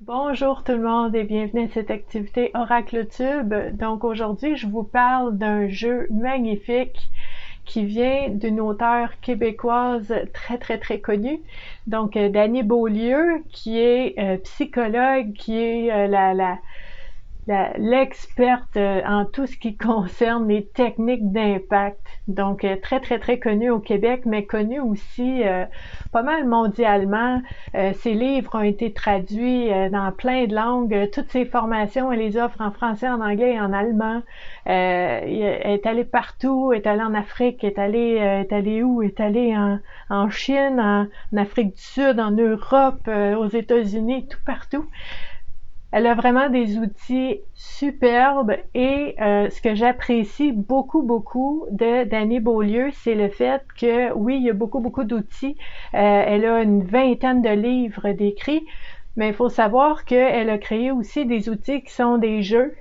Bonjour tout le monde et bienvenue à cette activité Oracle Tube. Donc aujourd'hui, je vous parle d'un jeu magnifique qui vient d'une auteure québécoise très connue. Donc Dany Beaulieu, qui est psychologue, qui est l'experte en tout ce qui concerne les techniques d'impact. Donc très connue au Québec, mais connue aussi pas mal mondialement. Ses livres ont été traduits dans plein de langues. Toutes ses formations, elle les offre en français, en anglais et en allemand. Elle est allée partout, elle est allée en Afrique, elle est allée où? Elle est allée en Chine, en Afrique du Sud, en Europe, aux États-Unis, tout partout. Elle a vraiment des outils superbes et ce que j'apprécie beaucoup de Dany Beaulieu, c'est le fait que, oui, il y a beaucoup d'outils. Elle a une vingtaine de livres d'écrits, mais il faut savoir qu'elle a créé aussi des outils qui sont des jeux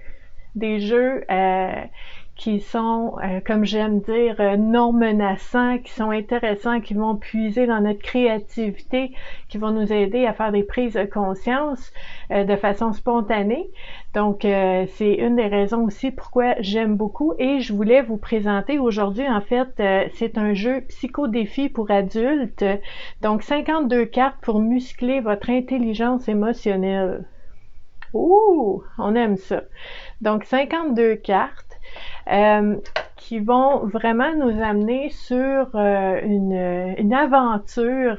qui sont, comme j'aime dire, non menaçants, qui sont intéressants, qui vont puiser dans notre créativité, qui vont nous aider à faire des prises de conscience de façon spontanée. Donc, c'est une des raisons aussi pourquoi j'aime beaucoup. Et je voulais vous présenter aujourd'hui, en fait, c'est un jeu psychodéfi pour adultes. Donc, 52 cartes pour muscler votre intelligence émotionnelle. Ouh, on aime ça. Donc, 52 cartes qui vont vraiment nous amener sur une aventure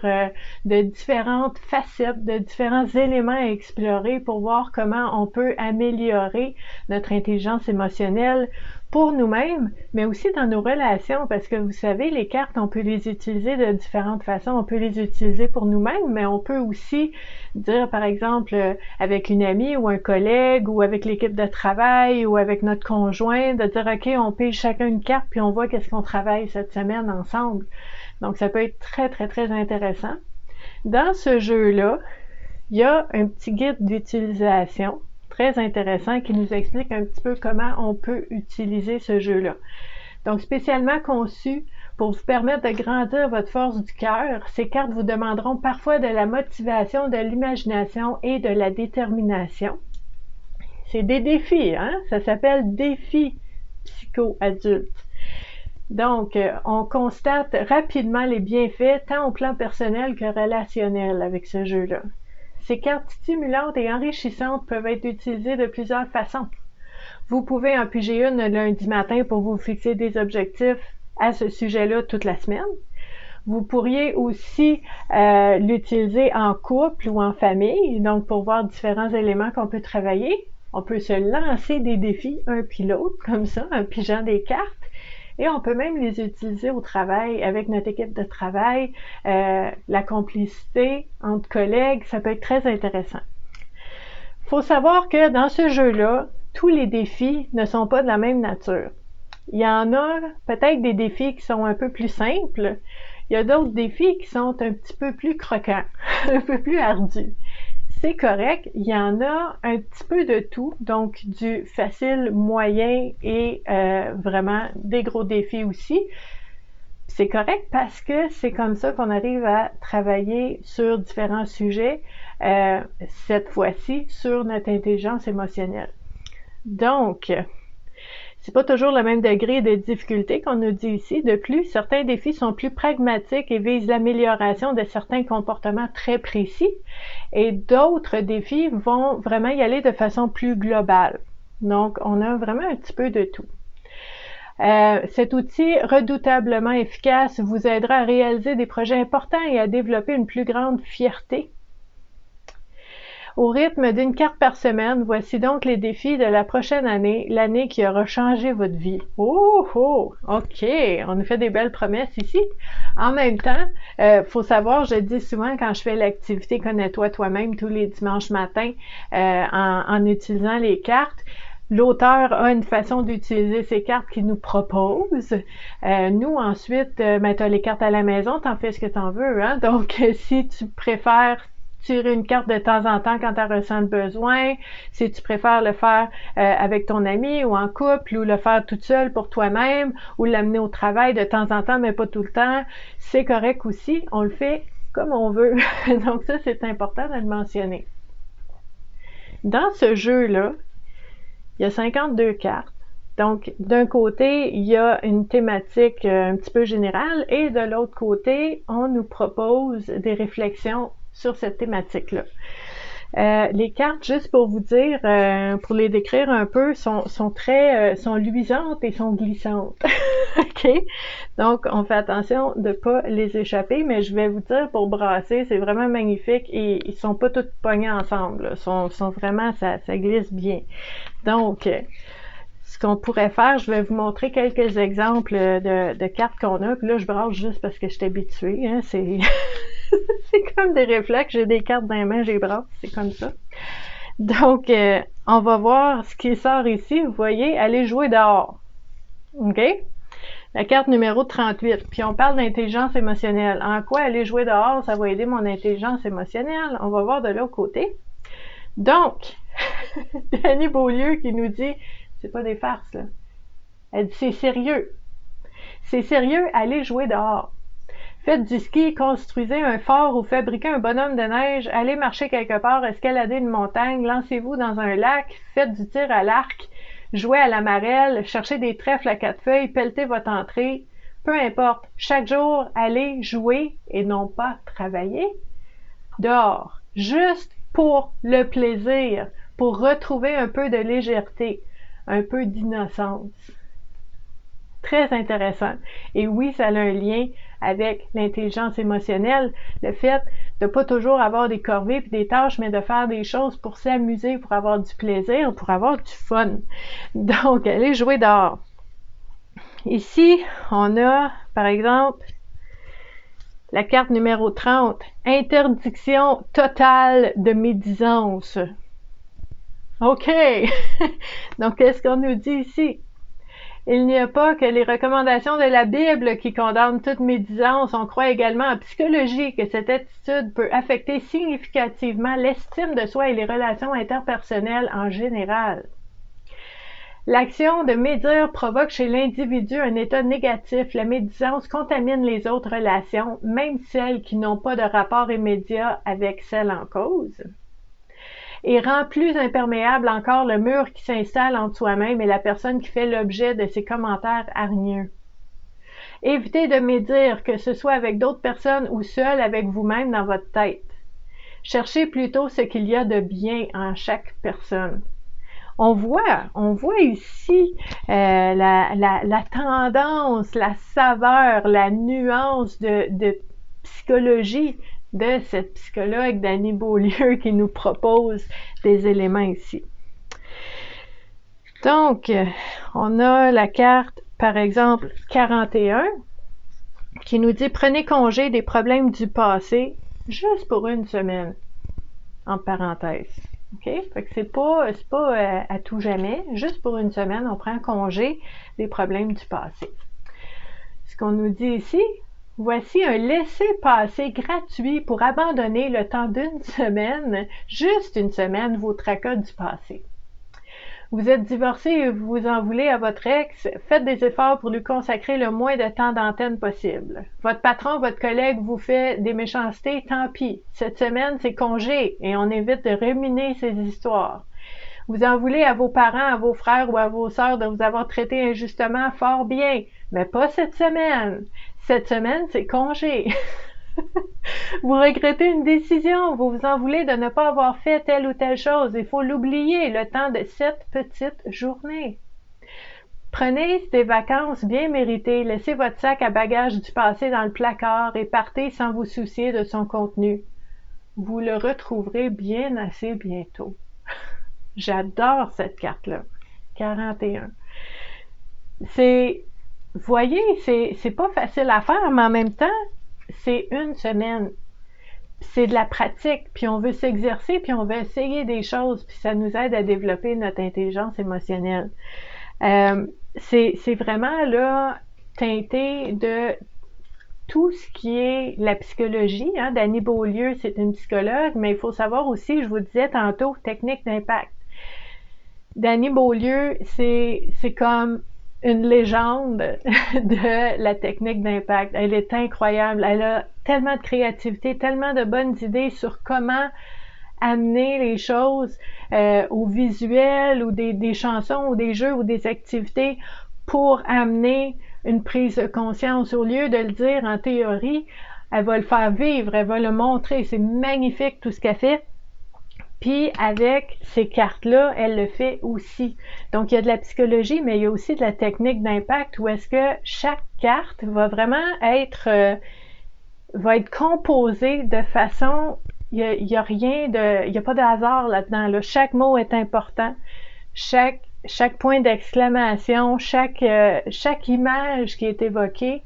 de différentes facettes, de différents éléments à explorer pour voir comment on peut améliorer notre intelligence émotionnelle pour nous-mêmes, mais aussi dans nos relations, parce que vous savez, les cartes, on peut les utiliser de différentes façons. On peut les utiliser pour nous-mêmes, mais on peut aussi dire, par exemple, avec une amie ou un collègue ou avec l'équipe de travail ou avec notre conjoint, de dire, OK, on pige chacun une carte puis on voit qu'est-ce qu'on travaille cette semaine ensemble. Donc, ça peut être très intéressant. Dans ce jeu-là, il y a un petit guide d'utilisation très intéressant qui nous explique un petit peu comment on peut utiliser ce jeu-là. Donc, spécialement conçu pour vous permettre de grandir votre force du cœur, ces cartes vous demanderont parfois de la motivation, de l'imagination et de la détermination. C'est des défis, hein? Ça s'appelle défis psycho-adultes. Donc, on constate rapidement les bienfaits tant au plan personnel que relationnel avec ce jeu-là. Ces cartes stimulantes et enrichissantes peuvent être utilisées de plusieurs façons. Vous pouvez en piger une le lundi matin pour vous fixer des objectifs à ce sujet-là toute la semaine. Vous pourriez aussi l'utiliser en couple ou en famille, donc pour voir différents éléments qu'on peut travailler. On peut se lancer des défis un puis l'autre, comme ça, en pigeant des cartes. Et on peut même les utiliser au travail, avec notre équipe de travail. La complicité entre collègues, ça peut être très intéressant. Il faut savoir que dans ce jeu-là, tous les défis ne sont pas de la même nature. Il y en a peut-être des défis qui sont un peu plus simples. Il y a d'autres défis qui sont un petit peu plus croquants, un peu plus ardus. C'est correct, il y en a un petit peu de tout, donc du facile, moyen et vraiment des gros défis aussi. C'est correct parce que c'est comme ça qu'on arrive à travailler sur différents sujets, cette fois-ci sur notre intelligence émotionnelle. Donc, c'est pas toujours le même degré de difficulté qu'on nous dit ici. De plus, certains défis sont plus pragmatiques et visent l'amélioration de certains comportements très précis et d'autres défis vont vraiment y aller de façon plus globale. Donc, on a vraiment un petit peu de tout. Cet outil redoutablement efficace vous aidera à réaliser des projets importants et à développer une plus grande fierté. Au rythme d'une carte par semaine, voici donc les défis de la prochaine année, l'année qui aura changé votre vie. Oh, OK, on nous fait des belles promesses ici. En même temps, faut savoir, je dis souvent quand je fais l'activité Connais-toi toi-même tous les dimanches matins en utilisant les cartes, l'auteur a une façon d'utiliser ces cartes qu'il nous propose. Nous, ensuite, tu as les cartes à la maison, t'en fais ce que t'en veux. Hein? Donc, si tu préfères tirer une carte de temps en temps quand tu ressens le besoin, si tu préfères le faire avec ton ami ou en couple ou le faire toute seule pour toi-même ou l'amener au travail de temps en temps mais pas tout le temps, c'est correct aussi, on le fait comme on veut. Donc ça, c'est important de le mentionner. Dans ce jeu-là, il y a 52 cartes. Donc, d'un côté, il y a une thématique un petit peu générale et de l'autre côté, on nous propose des réflexions sur cette thématique-là. Les cartes, juste pour vous dire, pour les décrire un peu, sont luisantes et sont glissantes. OK? Donc, on fait attention de pas les échapper, mais je vais vous dire, pour brasser, c'est vraiment magnifique et ils sont pas toutes pognés ensemble. Sont vraiment, ça glisse bien. Donc, ce qu'on pourrait faire, je vais vous montrer quelques exemples de cartes qu'on a. Puis là, je brasse juste parce que je suis habituée. Hein, c'est comme des réflexes. J'ai des cartes dans les mains, je les brasse. C'est comme ça. Donc, on va voir ce qui sort ici. Vous voyez, aller jouer dehors. OK? La carte numéro 38. Puis on parle d'intelligence émotionnelle. En quoi aller jouer dehors, ça va aider mon intelligence émotionnelle? On va voir de l'autre côté. Donc, Dany Beaulieu qui nous dit... C'est pas des farces, là. Elle dit, c'est sérieux. C'est sérieux, allez jouer dehors. Faites du ski, construisez un fort ou fabriquez un bonhomme de neige, allez marcher quelque part, escaladez une montagne, lancez-vous dans un lac, faites du tir à l'arc, jouez à la marelle, cherchez des trèfles à 4 feuilles, pelletez votre entrée. Peu importe, chaque jour, allez jouer et non pas travailler dehors. Juste pour le plaisir, pour retrouver un peu de légèreté. Un peu d'innocence. Très intéressant. Et oui, ça a un lien avec l'intelligence émotionnelle, le fait de pas toujours avoir des corvées et des tâches, mais de faire des choses pour s'amuser, pour avoir du plaisir, pour avoir du fun. Donc, allez jouer dehors. Ici, on a, par exemple, la carte numéro 30, interdiction totale de médisance. OK! Donc, qu'est-ce qu'on nous dit ici? Il n'y a pas que les recommandations de la Bible qui condamnent toute médisance. On croit également en psychologie que cette attitude peut affecter significativement l'estime de soi et les relations interpersonnelles en général. L'action de médire provoque chez l'individu un état négatif. La médisance contamine les autres relations, même celles qui n'ont pas de rapport immédiat avec celles en cause. Et rend plus imperméable encore le mur qui s'installe entre soi-même et la personne qui fait l'objet de ces commentaires hargneux. Évitez de médire, que ce soit avec d'autres personnes ou seul avec vous-même dans votre tête. Cherchez plutôt ce qu'il y a de bien en chaque personne. On voit ici la tendance, la saveur, la nuance de psychologie de cette psychologue Dany Beaulieu qui nous propose des éléments ici. Donc, on a la carte, par exemple, 41, qui nous dit « Prenez congé des problèmes du passé juste pour une semaine », en parenthèse. OK? Fait que c'est pas à tout jamais, juste pour une semaine, on prend congé des problèmes du passé. Ce qu'on nous dit ici, voici un laissez-passer gratuit pour abandonner le temps d'une semaine, juste une semaine, vos tracas du passé. Vous êtes divorcé et vous en voulez à votre ex, faites des efforts pour lui consacrer le moins de temps d'antenne possible. Votre patron, votre collègue vous fait des méchancetés, tant pis. Cette semaine, c'est congé et on évite de ruminer ces histoires. Vous en voulez à vos parents, à vos frères ou à vos sœurs de vous avoir traité injustement, fort bien, mais pas cette semaine. Cette semaine, c'est congé. Vous regrettez une décision, vous vous en voulez de ne pas avoir fait telle ou telle chose. Il faut l'oublier le temps de cette petite journée. Prenez des vacances bien méritées, laissez votre sac à bagages du passé dans le placard et partez sans vous soucier de son contenu. Vous le retrouverez bien assez bientôt. J'adore cette carte-là. 41. Vous voyez, c'est pas facile à faire, mais en même temps, c'est une semaine. C'est de la pratique, puis on veut s'exercer, puis on veut essayer des choses, puis ça nous aide à développer notre intelligence émotionnelle. C'est vraiment là teinté de tout ce qui est la psychologie. Hein? Dany Beaulieu, c'est une psychologue, mais il faut savoir aussi, je vous disais tantôt, technique d'impact. Dany Beaulieu, c'est comme une légende de la technique d'impact. Elle est incroyable. Elle a tellement de créativité, tellement de bonnes idées sur comment amener les choses au visuel ou des chansons ou des jeux ou des activités pour amener une prise de conscience. Au lieu de le dire en théorie, elle va le faire vivre, elle va le montrer. C'est magnifique tout ce qu'elle fait. Puis avec ces cartes-là, elle le fait aussi. Donc, il y a de la psychologie, mais il y a aussi de la technique d'impact où est-ce que chaque carte va vraiment être composée de façon, il y a rien de, il y a pas de hasard là-dedans. Là. Chaque mot est important. Chaque point d'exclamation, chaque image qui est évoquée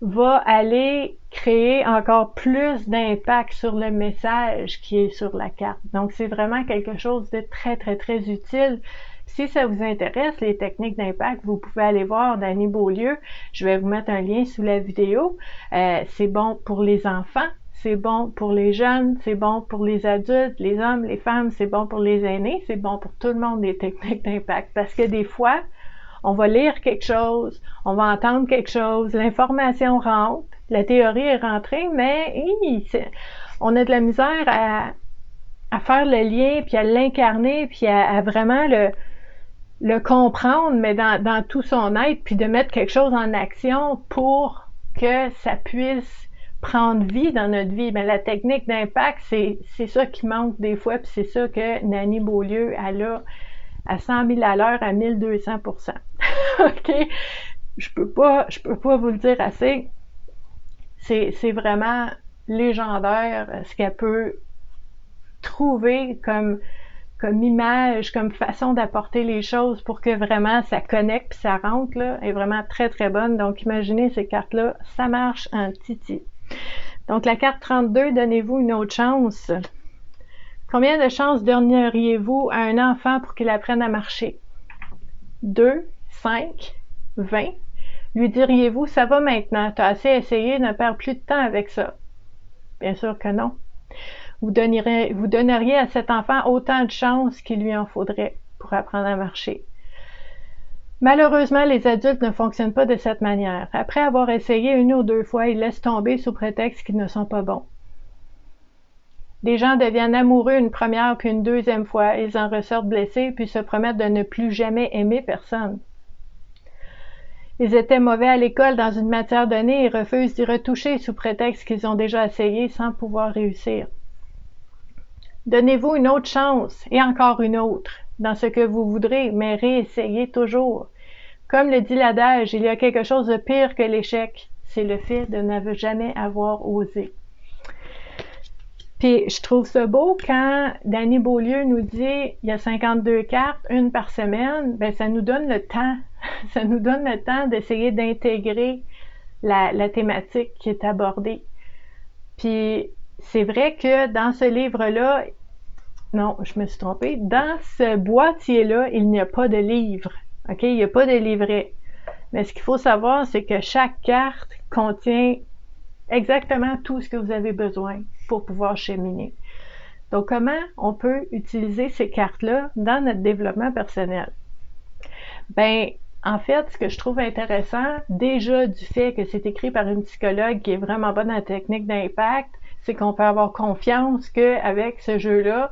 va aller créer encore plus d'impact sur le message qui est sur la carte. Donc, c'est vraiment quelque chose de très, très, très utile. Si ça vous intéresse, les techniques d'impact, vous pouvez aller voir Dany Beaulieu. Je vais vous mettre un lien sous la vidéo. C'est bon pour les enfants, c'est bon pour les jeunes, c'est bon pour les adultes, les hommes, les femmes, c'est bon pour les aînés, c'est bon pour tout le monde, les techniques d'impact. Parce que des fois, on va lire quelque chose, on va entendre quelque chose, l'information rentre, la théorie est rentrée, mais on a de la misère à faire le lien, puis à l'incarner, puis à vraiment le comprendre, mais dans tout son être, puis de mettre quelque chose en action pour que ça puisse prendre vie dans notre vie. Mais la technique d'impact, c'est ça qui manque des fois, puis c'est ça que Dany Beaulieu, elle a à 100 000 à l'heure, à 1200%. OK? Je peux pas vous le dire assez. C'est vraiment légendaire ce qu'elle peut trouver comme image, comme façon d'apporter les choses pour que vraiment ça connecte puis ça rentre, là, est vraiment très, très bonne. Donc, imaginez ces cartes-là, ça marche en titi. Donc, la carte 32, donnez-vous une autre chance. Combien de chances donneriez-vous à un enfant pour qu'il apprenne à marcher? 2, 5, 20. Lui diriez-vous, ça va maintenant, tu as assez essayé, ne perds plus de temps avec ça. Bien sûr que non. Vous donneriez à cet enfant autant de chances qu'il lui en faudrait pour apprendre à marcher. Malheureusement, les adultes ne fonctionnent pas de cette manière. Après avoir essayé une ou deux fois, ils laissent tomber sous prétexte qu'ils ne sont pas bons. Des gens deviennent amoureux une première puis une deuxième fois, ils en ressortent blessés puis se promettent de ne plus jamais aimer personne. Ils étaient mauvais à l'école dans une matière donnée et refusent d'y retoucher sous prétexte qu'ils ont déjà essayé sans pouvoir réussir. Donnez-vous une autre chance et encore une autre dans ce que vous voudrez, mais réessayez toujours. Comme le dit l'adage, il y a quelque chose de pire que l'échec, c'est le fait de ne jamais avoir osé. Puis je trouve ça beau quand Dany Beaulieu nous dit il y a 52 cartes, une par semaine, ben ça nous donne le temps. Ça nous donne le temps d'essayer d'intégrer la thématique qui est abordée. Puis c'est vrai que dans ce livre-là, non, je me suis trompée, dans ce boîtier-là, il n'y a pas de livre. OK? Il n'y a pas de livret. Mais ce qu'il faut savoir, c'est que chaque carte contient exactement tout ce que vous avez besoin pour pouvoir cheminer. Donc, comment on peut utiliser ces cartes-là dans notre développement personnel? Ben, en fait, ce que je trouve intéressant, déjà du fait que c'est écrit par une psychologue qui est vraiment bonne en technique d'impact, c'est qu'on peut avoir confiance qu'avec ce jeu-là,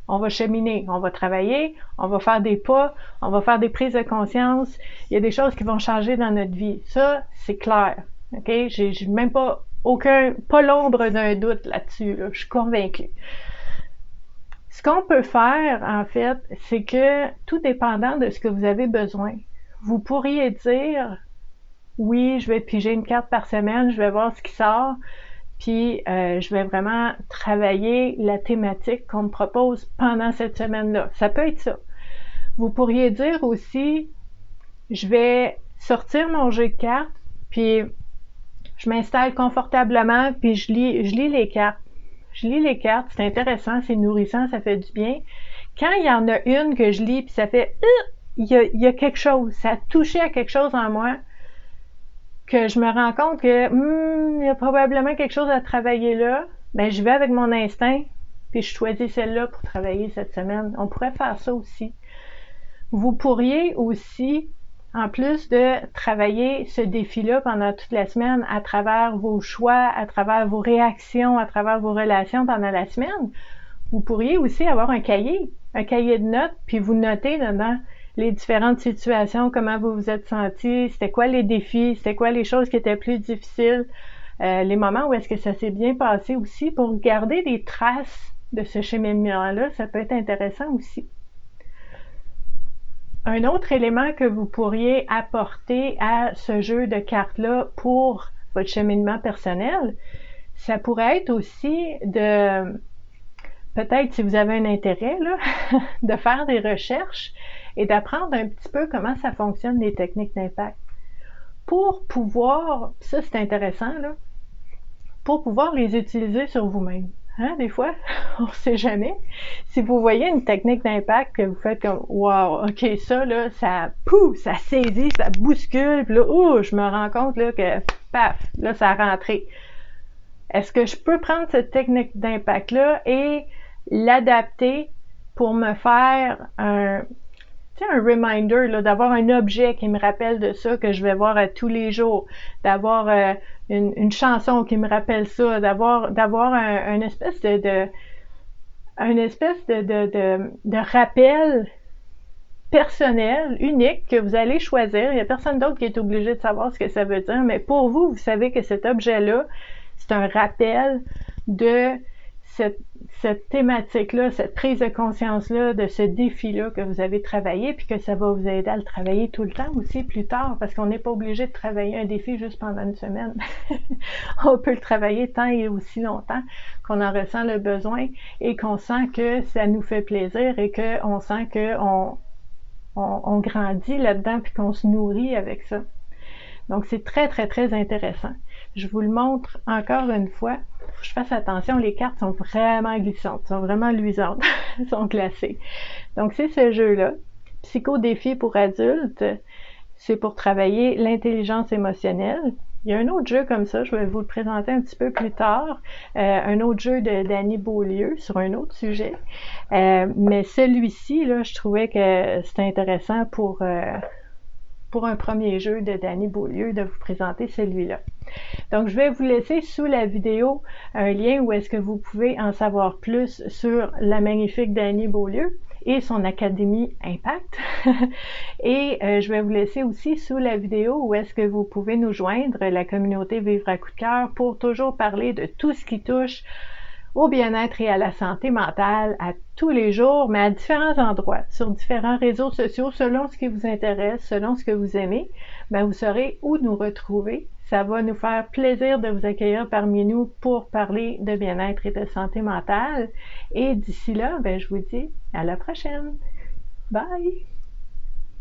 on va cheminer, on va travailler, on va faire des pas, on va faire des prises de conscience. Il y a des choses qui vont changer dans notre vie. Ça, c'est clair. OK? J'ai même pas l'ombre d'un doute là-dessus. Là. Je suis convaincue. Ce qu'on peut faire, en fait, c'est que tout dépendant de ce que vous avez besoin, vous pourriez dire, oui, je vais piger une carte par semaine, je vais voir ce qui sort, puis je vais vraiment travailler la thématique qu'on me propose pendant cette semaine-là. Ça peut être ça. Vous pourriez dire aussi, je vais sortir mon jeu de cartes, puis je m'installe confortablement, puis je lis les cartes. Je lis les cartes, c'est intéressant, c'est nourrissant, ça fait du bien. Quand il y en a une que je lis, puis ça fait il y a quelque chose, ça a touché à quelque chose en moi, que je me rends compte que il y a probablement quelque chose à travailler là, ben je vais avec mon instinct, puis je choisis celle-là pour travailler cette semaine. On pourrait faire ça aussi. Vous pourriez aussi, en plus de travailler ce défi-là pendant toute la semaine, à travers vos choix, à travers vos réactions, à travers vos relations pendant la semaine, Vous pourriez aussi avoir un cahier de notes, puis vous notez dedans les différentes situations, comment vous vous êtes senti, c'était quoi les défis, c'était quoi les choses qui étaient plus difficiles, les moments où est-ce que ça s'est bien passé aussi, pour garder des traces de ce cheminement-là, ça peut être intéressant aussi. Un autre élément que vous pourriez apporter à ce jeu de cartes-là pour votre cheminement personnel, ça pourrait être aussi de, peut-être si vous avez un intérêt, là, de faire des recherches et d'apprendre un petit peu comment ça fonctionne les techniques d'impact. Pour pouvoir, ça c'est intéressant, là, pour pouvoir les utiliser sur vous-même. Hein, des fois, on ne sait jamais. Si vous voyez une technique d'impact que vous faites comme wow, ok, ça là, ça saisit, ça bouscule, puis là, je me rends compte là que paf, là ça a rentré. Est-ce que je peux prendre cette technique d'impact-là et l'adapter pour me faire un reminder, là, d'avoir un objet qui me rappelle de ça, que je vais voir à tous les jours, d'avoir une chanson qui me rappelle ça, d'avoir un espèce de rappel personnel, unique, que vous allez choisir. Il n'y a personne d'autre qui est obligé de savoir ce que ça veut dire, mais pour vous, vous savez que cet objet-là, c'est un rappel de cette thématique-là, cette prise de conscience-là, de ce défi-là que vous avez travaillé, puis que ça va vous aider à le travailler tout le temps aussi plus tard, parce qu'on n'est pas obligé de travailler un défi juste pendant une semaine. On peut le travailler tant et aussi longtemps qu'on en ressent le besoin et qu'on sent que ça nous fait plaisir et qu'on sent qu'on grandit là-dedans puis qu'on se nourrit avec ça. Donc, c'est très, très, très intéressant. Je vous le montre encore une fois. Faut que je fasse attention, les cartes sont vraiment glissantes, sont vraiment luisantes, sont glacées. Donc, c'est ce jeu-là. Psychodéfi pour adultes, c'est pour travailler l'intelligence émotionnelle. Il y a un autre jeu comme ça, je vais vous le présenter un petit peu plus tard, un autre jeu de Danny Beaulieu sur un autre sujet. Mais celui-ci, là, je trouvais que c'était intéressant pour un premier jeu de Danny Beaulieu, de vous présenter celui-là. Donc, je vais vous laisser sous la vidéo un lien où est-ce que vous pouvez en savoir plus sur la magnifique Danny Beaulieu et son Académie Impact. Et je vais vous laisser aussi sous la vidéo où est-ce que vous pouvez nous joindre, la communauté Vivre à coup de cœur, pour toujours parler de tout ce qui touche au bien-être et à la santé mentale à tous les jours, mais à différents endroits, sur différents réseaux sociaux, selon ce qui vous intéresse, selon ce que vous aimez, ben vous saurez où nous retrouver. Ça va nous faire plaisir de vous accueillir parmi nous pour parler de bien-être et de santé mentale. Et d'ici là, ben je vous dis à la prochaine. Bye!